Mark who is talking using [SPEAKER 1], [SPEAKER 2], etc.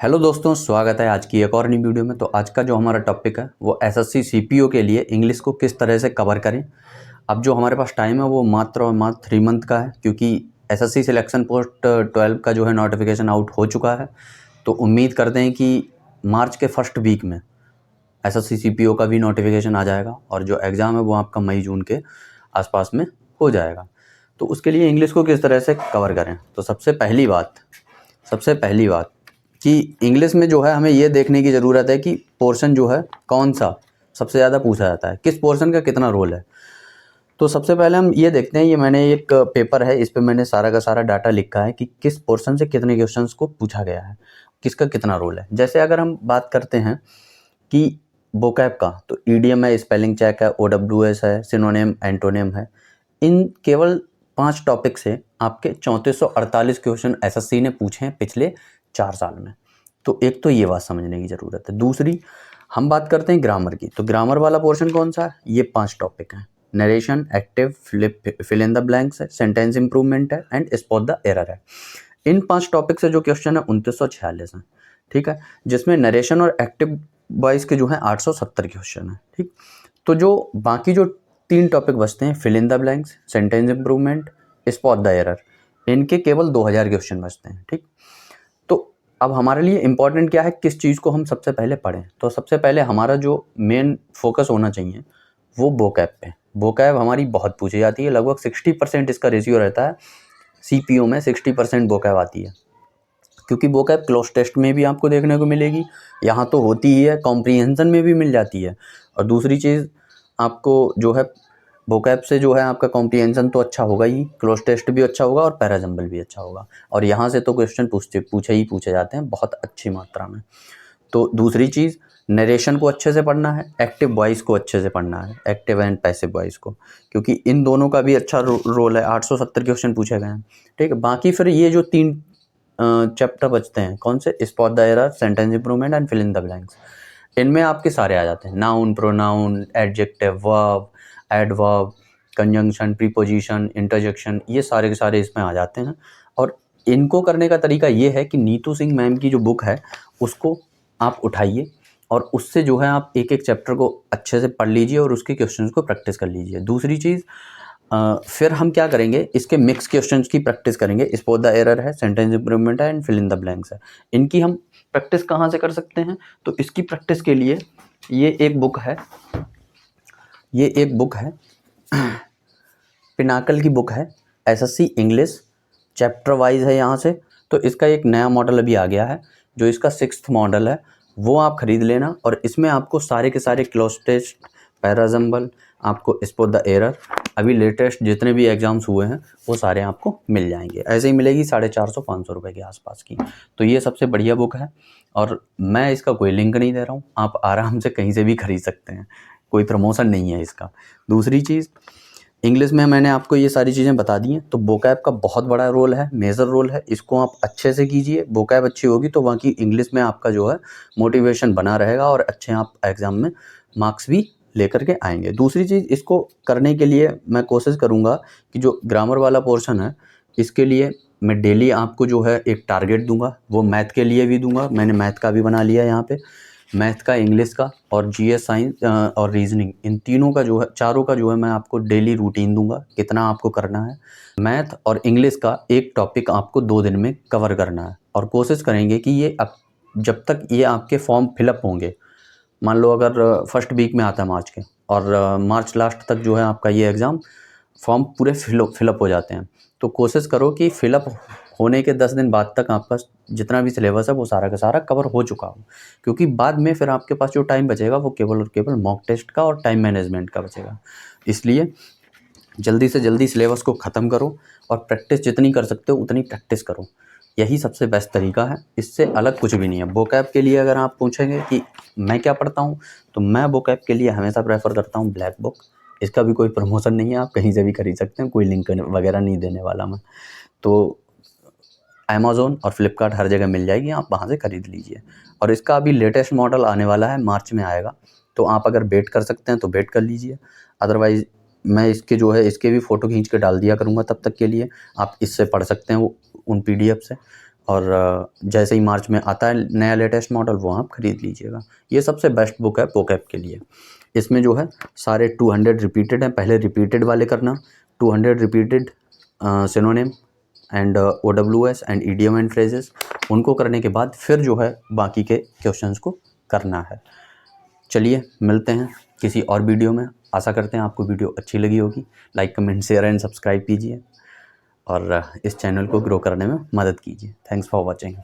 [SPEAKER 1] Hello दोस्तों, स्वागत है आज की एक और नई वीडियो में। तो आज का जो हमारा टॉपिक है वो एसएससी सीपीओ के लिए इंग्लिश को किस तरह से कवर करें। अब जो हमारे पास टाइम है वो मात्र और मात्र 3 मंथ का है, क्योंकि एसएससी सिलेक्शन पोस्ट 12 का जो है नोटिफिकेशन आउट हो चुका है। तो उम्मीद करते हैं कि मार्च के फर्स्ट वीक में एसएससी सीपीओ का भी नोटिफिकेशन आ जाएगा और जो एग्ज़ाम है वो आपका मई जून के आसपास में हो जाएगा। तो उसके लिए इंग्लिश को किस तरह से कवर करें, तो सबसे पहली बात कि इंग्लिश में जो है हमें ये देखने की ज़रूरत है कि पोर्शन जो है कौन सा सबसे ज़्यादा पूछा जाता है, किस पोर्शन का कितना रोल है। तो सबसे पहले हम ये देखते हैं, ये मैंने एक पेपर है, इस पे मैंने सारा का सारा डाटा लिखा है कि किस पोर्शन से कितने क्वेश्चंस को पूछा गया है, किसका कितना रोल है। जैसे अगर हम बात करते हैं कि वोकैब का, तो ईडीएम है, स्पेलिंग चेक है, ओडब्ल्यूएस है, सिनोनिम, एंटोनिम है। इन केवल 5 टॉपिक से आपके 3448 क्वेश्चन एसएससी ने पूछे हैं पिछले 4 साल में। तो एक तो ये बात समझने की ज़रूरत है। दूसरी, हम बात करते हैं ग्रामर की। तो ग्रामर वाला पोर्शन कौन सा है? ये 5 टॉपिक हैं। Narration, active, fill in the blanks है, सेंटेंस इंप्रूवमेंट है एंड स्पॉट द एरर है। इन 5 टॉपिक से जो क्वेश्चन है 2946 हैं, ठीक है, जिसमें नरेशन और एक्टिव वॉइस के जो है 870 क्वेश्चन है, ठीक। तो जो बाकी जो 3 टॉपिक बचते हैं, fill in the blanks, sentence improvement, spot the error, इनके केवल 2000 क्वेश्चन बचते हैं, ठीक। तो अब हमारे लिए इम्पॉर्टेंट क्या है, किस चीज़ को हम सबसे पहले पढ़ें। तो सबसे पहले हमारा जो मेन फोकस होना चाहिए वो वोकैब पे। वोकैब हमारी बहुत पूछी जाती है, लगभग 60% इसका रेशियो रहता है। सीपीओ में 60% वोकैब आती है, क्योंकि वोकैब क्लोज टेस्ट में भी आपको देखने को मिलेगी, यहाँ तो होती ही है, कॉम्प्रीहेंशन में भी मिल जाती है। और दूसरी चीज़, आपको जो है वोकैब से जो है आपका कॉम्प्रीहेंशन तो अच्छा होगा ही, क्लोज टेस्ट भी अच्छा होगा और पैराजम्बल भी अच्छा होगा। और यहाँ से तो क्वेश्चन पूछे जाते हैं बहुत अच्छी मात्रा में। तो दूसरी चीज़, नरेशन को अच्छे से पढ़ना है, एक्टिव वॉइस को अच्छे से पढ़ना है, एक्टिव एंड पैसिव वॉइस को, क्योंकि इन दोनों का भी अच्छा रोल है। 870 क्वेश्चन पूछे गए हैं, ठीक है। बाकी फिर ये जो 3 चैप्टर बचते हैं, कौन से? Spot the error, sentence improvement and fill in the blanks. इनमें आपके सारे आ जाते हैं, noun, pronoun, adjective, verb, adverb, conjunction, preposition, interjection, ये सारे के सारे इसमें आ जाते हैं। और इनको करने का तरीका ये है कि नीतू सिंह मैम की जो बुक है उसको आप उठाइए और उससे जो है आप एक एक चैप्टर को अच्छे से पढ़ लीजिए और उसके क्वेश्चंस को प्रैक्टिस कर लीजिए। दूसरी चीज़, फिर हम क्या करेंगे, इसके मिक्स क्वेश्चंस की प्रैक्टिस करेंगे। स्पॉट द एरर है, सेंटेंस इंप्रूवमेंट है and fill in the blanks है। इनकी हम प्रैक्टिस कहाँ से कर सकते हैं? तो इसकी प्रैक्टिस के लिए ये एक बुक है, पिनाकल की बुक है, एसएससी इंग्लिश, चैप्टर वाइज है यहाँ से। तो इसका एक नया मॉडल अभी आ गया है, जो इसका 6th मॉडल है, वो आप खरीद लेना। और इसमें आपको सारे के सारे क्लोज टेस्ट, पैराजम्बल, आपको स्पॉट द एरर, अभी लेटेस्ट जितने भी एग्जाम्स हुए हैं वो सारे आपको मिल जाएंगे। ऐसे ही मिलेगी 450-500 रुपये के आसपास की। तो ये सबसे बढ़िया बुक है और मैं इसका कोई लिंक नहीं दे रहा हूँ, आप आराम से कहीं से भी खरीद सकते हैं, कोई प्रमोशन नहीं है इसका। दूसरी चीज़, इंग्लिश में मैंने आपको ये सारी चीज़ें बता दी हैं। तो वोकैब का बहुत बड़ा रोल है, मेजर रोल है, इसको आप अच्छे से कीजिए। वोकैब अच्छी होगी तो बाकी इंग्लिश में आपका जो है मोटिवेशन बना रहेगा और अच्छे आप एग्ज़ाम में मार्क्स भी लेकर के आएंगे। दूसरी चीज़, इसको करने के लिए मैं कोशिश करूँगा कि जो ग्रामर वाला पोर्शन है इसके लिए मैं डेली आपको जो है एक टारगेट दूंगा, वो मैथ के लिए भी दूंगा। मैंने मैथ का भी बना लिया यहाँ पे, मैथ का, इंग्लिश का और जीएस, साइंस और रीजनिंग, इन तीनों का जो है, चारों का जो है मैं आपको डेली रूटीन दूंगा, कितना आपको करना है। मैथ और इंग्लिश का एक टॉपिक आपको 2 दिन में कवर करना है और कोशिश करेंगे कि ये जब तक ये आपके फॉर्म फिलअप होंगे, मान लो अगर फर्स्ट वीक में आता है मार्च के और मार्च लास्ट तक जो है आपका ये एग्ज़ाम फॉर्म पूरे फिलअप हो जाते हैं, तो कोशिश करो कि फिलअप होने के 10 दिन बाद तक आपका जितना भी सिलेबस है वो सारा का सारा कवर हो चुका हो, क्योंकि बाद में फिर आपके पास जो टाइम बचेगा वो केवल और केवल मॉक टेस्ट का और टाइम मैनेजमेंट का बचेगा। इसलिए जल्दी से जल्दी सिलेबस को ख़त्म करो और प्रैक्टिस जितनी कर सकते हो उतनी प्रैक्टिस करो, यही सबसे बेस्ट तरीका है, इससे अलग कुछ भी नहीं है। वोकैब के लिए अगर आप पूछेंगे कि मैं क्या पढ़ता हूँ, तो मैं वोकैब के लिए हमेशा प्रेफर करता हूँ ब्लैक बुक। इसका भी कोई प्रमोशन नहीं है, आप कहीं से भी खरीद सकते हैं, कोई लिंक वगैरह नहीं देने वाला मैं। तो अमेज़न और फ्लिपकार्ट हर जगह मिल जाएगी, आप वहाँ से खरीद लीजिए। और इसका अभी लेटेस्ट मॉडल आने वाला है, मार्च में आएगा, तो आप अगर वेट कर सकते हैं तो वेट कर लीजिए। अदरवाइज़ मैं इसके जो है इसके भी फ़ोटो खींच के डाल दिया करूँगा, तब तक के लिए आप इससे पढ़ सकते हैं वो उन पीडीएफ से। और जैसे ही मार्च में आता है नया लेटेस्ट मॉडल वो आप ख़रीद लीजिएगा। ये सबसे बेस्ट बुक है पोकैप के लिए। इसमें जो है सारे 200 रिपीटेड हैं, पहले रिपीटेड वाले करना, 200 repeated synonym and OWS and idiom and phrases, उनको करने के बाद फिर जो है बाकी के क्वेश्चंस को करना है। चलिए मिलते हैं किसी और वीडियो में। आशा करते हैं आपको वीडियो अच्छी लगी होगी। Like comment share and subscribe कीजिए और इस चैनल को ग्रो करने में मदद कीजिए। Thanks for watching.